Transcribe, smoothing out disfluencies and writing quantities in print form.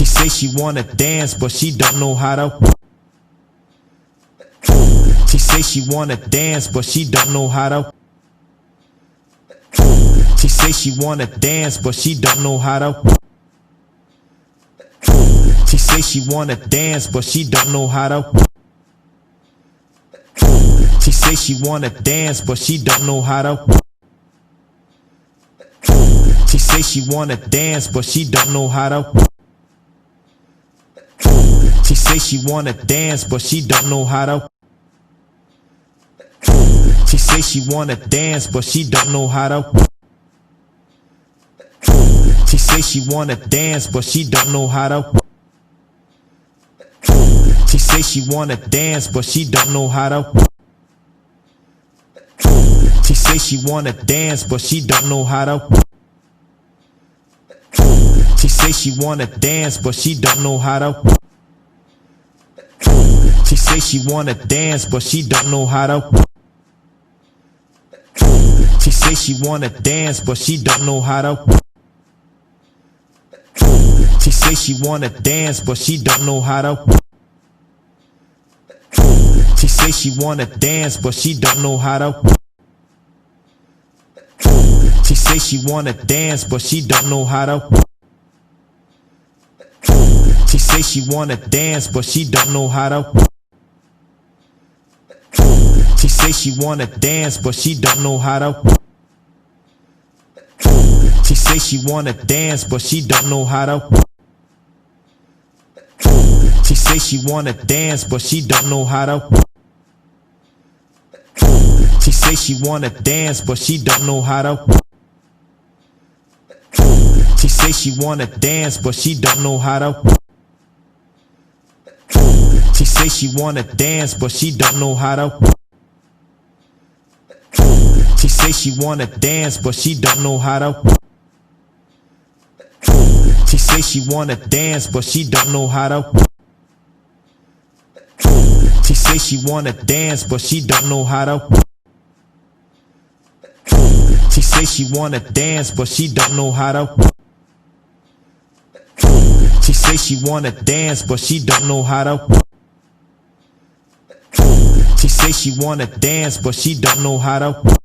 She say she wanna dance, but she don't know how to. She say she wanna dance, but she don't know how to. She say she wanna dance, but she don't know how to. She say she wanna dance, but she don't know how to. She say she wanna dance, but she don't know how to. She say she wanna dance, but she don't know how to. She say she wanna dance, but she don't know how to. She say she wanna dance, but she don't know how to. She say she wanna dance, but she don't know how to. She say she wanna dance, but she don't know how to. She say she wanna dance, but she don't know how to. She say she wanna dance, but she don't know how to. She say she wanna dance, but she don't know how to. She say she wanna dance, but she don't know how to. She say she wanna dance, but she don't know how to. She say she wanna dance, but she don't know how to. She say she wanna dance, but she don't know how to. She say she wanna dance, but she don't know how to. She say she wanna dance, but she don't know how to. She say she wanna dance, but she don't know how to. She say she wanna dance, but she don't know how to. She say she wanna dance, but she don't know how to. She say she wanna dance, but she don't know how to. She say she wanna dance, but she don't know how to. She say she wanna dance, but she don't know how to. She say she wanna dance, but she don't know how to. She say she wanna dance, but she don't know how to. She say she wanna dance, but she don't know how to. She say she wanna dance, but she don't know how to. She say she wanna dance, but she don't know how to.